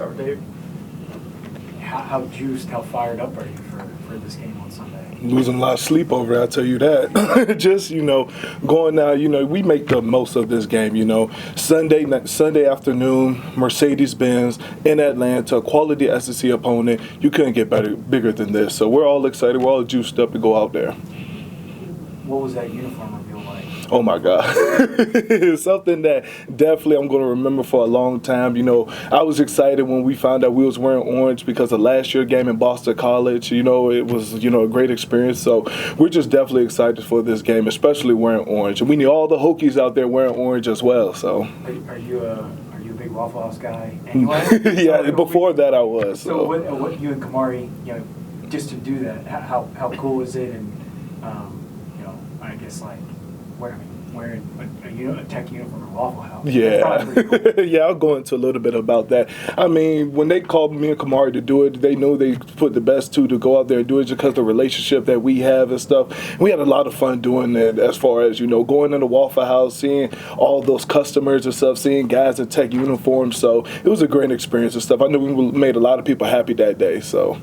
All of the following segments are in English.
start with Dave. How juiced, how fired up are you for this game on Sunday? Losing a lot of sleep over it, I'll tell you that. Just, going now, we make the most of this game, Sunday afternoon, Mercedes-Benz in Atlanta, quality SEC opponent. You couldn't get bigger than this. So we're all excited. We're all juiced up to go out there. What was that uniform reveal like? Oh, my God. It's something that definitely I'm going to remember for a long time. I was excited when we found out we was wearing orange because of last year's game in Boston College. It was, a great experience. So we're just definitely excited for this game, especially wearing orange. And we need all the Hokies out there wearing orange as well. So. Are you a big Waffle House guy anyway? Yeah, before that I was. So what you and Kamari, just to do that, how cool is it? And, I guess wearing a tech uniform at Waffle House. Yeah. Cool. Yeah, I'll go into a little bit about that. I mean, when they called me and Kamari to do it, they knew they put the best two to go out there and do it just because of the relationship that we have and stuff. We had a lot of fun doing it as far as, going into Waffle House, seeing all those customers and stuff, seeing guys in tech uniforms. So it was a great experience and stuff. I knew we made a lot of people happy that day. So.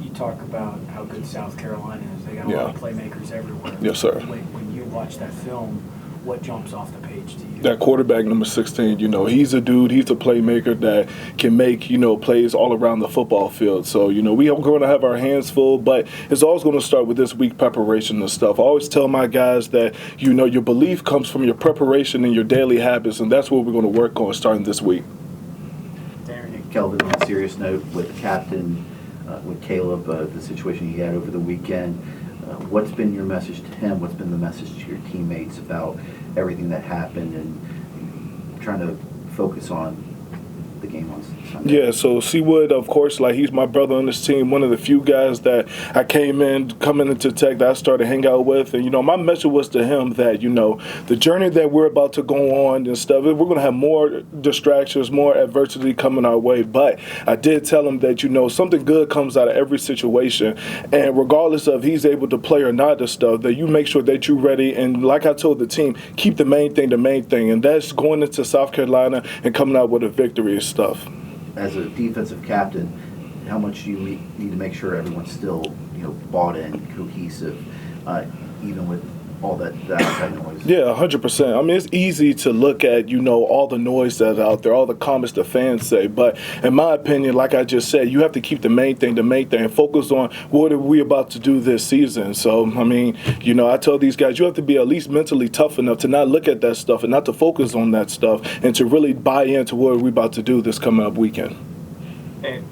You talk about how good South Carolina is. They got a lot of playmakers everywhere. Yes, sir. When you watch that film, what jumps off the page to you? That quarterback, number 16, he's a dude, he's a playmaker that can make, plays all around the football field. So, we are going to have our hands full, but it's always going to start with this week preparation and stuff. I always tell my guys that, your belief comes from your preparation and your daily habits, and that's what we're going to work on starting this week. Kelvin, on a serious note, with the captain, with Caleb, the situation he had over the weekend, what's been your message to him? What's been the message to your teammates about everything that happened and trying to focus on the game on Sunday? Yeah, so Seawood, of course, he's my brother on this team, one of the few guys that I coming into Tech that I started to hang out with. And, my message was to him that, the journey that we're about to go on and stuff, we're going to have more distractions, more adversity coming our way. But I did tell him that, something good comes out of every situation. And regardless of he's able to play or not and stuff, that you make sure that you're ready. And like I told the team, keep the main thing. And that's going into South Carolina and coming out with a victory and stuff. As a defensive captain, how much do you need to make sure everyone's still, bought in, cohesive, even with all that outside noise? Yeah, 100%. I mean, it's easy to look at, all the noise that's out there, all the comments the fans say. But in my opinion, like I just said, you have to keep the main thing, and focus on what are we about to do this season. So, I mean, I tell these guys, you have to be at least mentally tough enough to not look at that stuff and not to focus on that stuff and to really buy into what we're about to do this coming up weekend. Hey,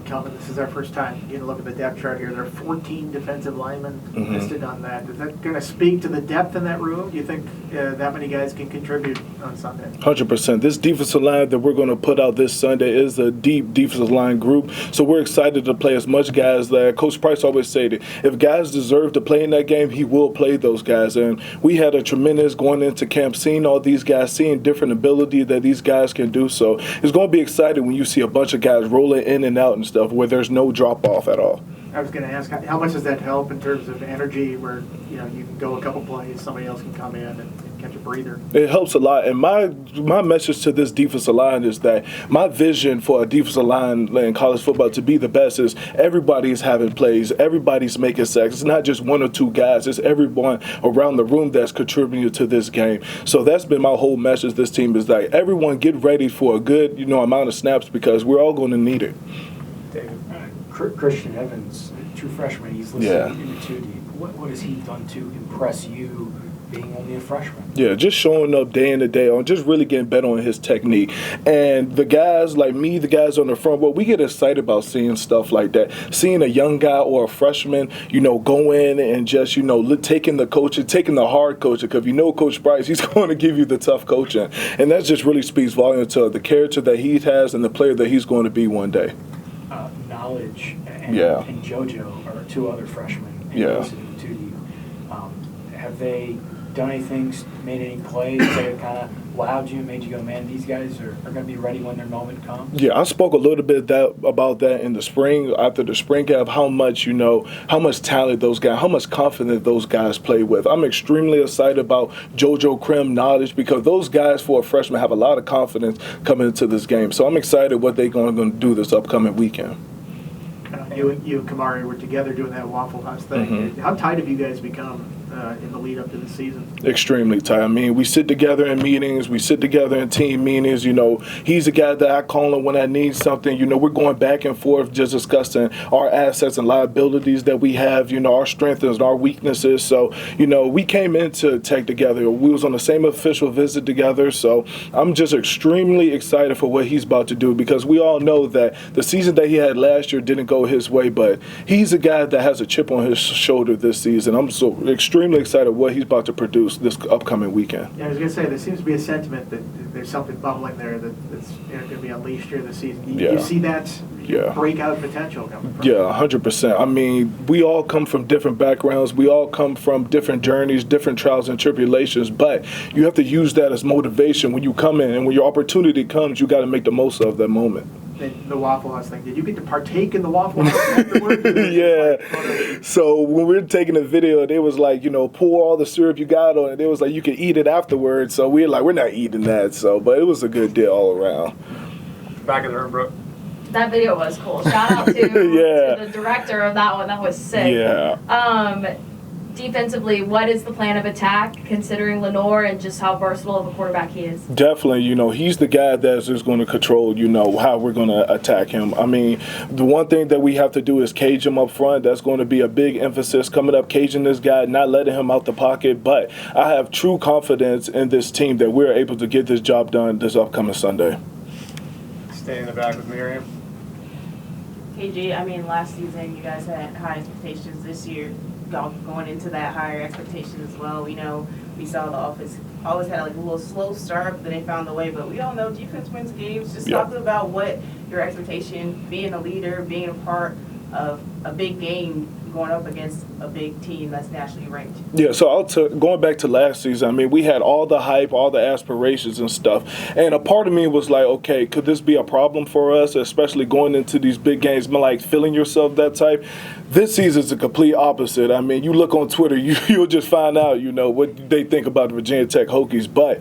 Kelvin, this is our first time getting a look at the depth chart here. There are 14 defensive linemen listed on that. Is that going to speak to the depth in that room? Do you think that many guys can contribute on Sunday? 100%. This defensive line that we're going to put out this Sunday is a deep defensive line group. So we're excited to play as much guys that Coach Price always stated, if guys deserve to play in that game, he will play those guys. And we had a tremendous going into camp, seeing all these guys, seeing different ability that these guys can do. So it's going to be exciting when you see a bunch of guys rolling in and out and stuff where there's no drop off at all. I was going to ask, how much does that help in terms of energy where, you can go a couple plays, somebody else can come in and catch a breather? It helps a lot. And my message to this defensive line is that my vision for a defensive line in college football to be the best is everybody's having plays, everybody's making sacks. It's not just one or two guys. It's everyone around the room that's contributing to this game. So that's been my whole message. This team is like, everyone get ready for a good, amount of snaps because we're all going to need it. David, Christian Evans, true freshman, he's listed in the 2 deep. What has he done to impress you being only a freshman? Yeah, just showing up day in and day on, just really getting better on his technique. And the guys like me, the guys on the front, we get excited about seeing stuff like that. Seeing a young guy or a freshman, go in and just, taking the coaching, taking the hard coaching, because Coach Bryce, he's going to give you the tough coaching. And that just really speaks volume to the character that he has and the player that he's going to be one day. Knowledge and JoJo are 2 other freshmen in the 2 deep. Have they done anything, made any plays to kind of wowed you and made you go, man, these guys are going to be ready when their moment comes? Yeah, I spoke a little bit about that in the spring, after the spring camp, how much talent those guys, how much confidence those guys play with. I'm extremely excited about JoJo Krim, knowledge, because those guys for a freshman have a lot of confidence coming into this game. So I'm excited what they're going to do this upcoming weekend. You and Kamari were together doing that Waffle House thing. Mm-hmm. How tight have you guys become in the lead up to the season? Extremely tight. I mean, we sit together in meetings. We sit together in team meetings. You know, he's the guy that I call him when I need something. You know, we're going back and forth just discussing our assets and liabilities that we have, you know, our strengths and our weaknesses. So, you know, we came into Tech together. We was on the same official visit together. So I'm just extremely excited for what he's about to do, because we all know that the season that he had last year didn't go his way, but he's a guy that has a chip on his shoulder this season. I'm so extremely excited what he's about to produce this upcoming weekend. Yeah, I was going to say, there seems to be a sentiment that there's something bubbling there that's going to be unleashed during the season. You see that breakout potential coming from? Yeah, 100%. I mean, we all come from different backgrounds. We all come from different journeys, different trials and tribulations, but you have to use that as motivation when you come in, and when your opportunity comes, you got to make the most of that moment. The Waffle House thing. Did you get to partake in the Waffle House afterwards? Yeah. So when we were taking the video, they was like, you know, pour all the syrup you got on it. They was like, you can eat it afterwards. So we're like, we're not eating that. So, but it was a good deal all around. Back in the room, bro. That video was cool. Shout out to, to the director of that one. That was sick. Yeah. Defensively, what is the plan of attack, considering Lenore and just how versatile of a quarterback he is? Definitely, you know, he's the guy that's just going to control, you know, how we're going to attack him. I mean, the one thing that we have to do is cage him up front. That's going to be a big emphasis coming up, caging this guy, not letting him out the pocket. But I have true confidence in this team that we're able to get this job done this upcoming Sunday. Stay in the back with Miriam. KG, I mean, last season you guys had high expectations. This year, y'all going into that higher expectation as well. We know we saw the offense always had like a little slow start, but then they found the way. But we all know defense wins games. Just talking about what your expectation, being a leader, being a part of a big game, going up against a big team that's nationally ranked. Yeah, so going back to last season, I mean, we had all the hype, all the aspirations and stuff. And a part of me was like, okay, could this be a problem for us, especially going into these big games, like feeling yourself that type? This season's the complete opposite. I mean, you look on Twitter, you'll just find out, you know, what they think about the Virginia Tech Hokies. But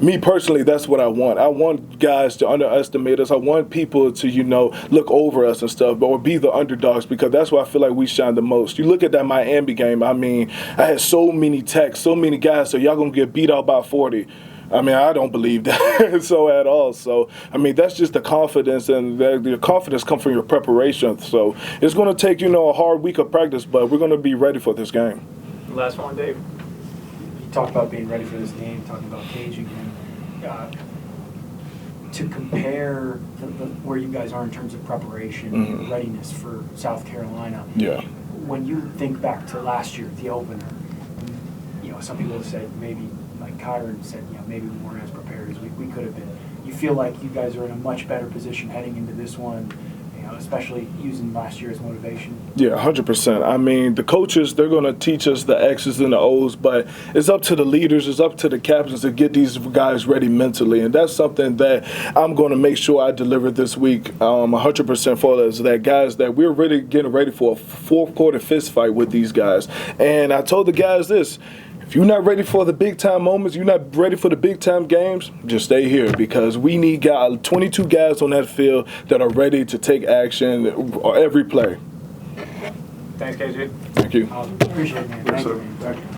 me personally, that's what I want. I want guys to underestimate us. I want people to, you know, look over us and stuff, or be the underdogs, because that's where I feel like we shine the most. You look at that Miami game, I mean, I had so many texts, so many guys, so y'all going to get beat out by 40. I mean, I don't believe that so at all. So, I mean, that's just the confidence, and the confidence comes from your preparation. So it's going to take, you know, a hard week of practice, but we're going to be ready for this game. Last one, Dave. You talked about being ready for this game, talking about caging him. To compare where you guys are in terms of preparation and readiness for South Carolina. Yeah. When you think back to last year, the opener, you know, some people have said maybe, like Kyron said, you know, maybe we weren't as prepared as we could have been. You feel like you guys are in a much better position heading into this one, you know, especially using last year as motivation? Yeah, 100%. I mean, the coaches, they're going to teach us the X's and the O's, but it's up to the leaders, it's up to the captains to get these guys ready mentally. And that's something that I'm going to make sure I deliver this week 100% for us, that guys, that we're really getting ready for a fourth quarter fist fight with these guys. And I told the guys this: if you're not ready for the big-time moments, you're not ready for the big-time games, just stay here, because we need 22 guys on that field that are ready to take action every play. Thanks, KG. Thank you. Appreciate it, man. Thank you, man.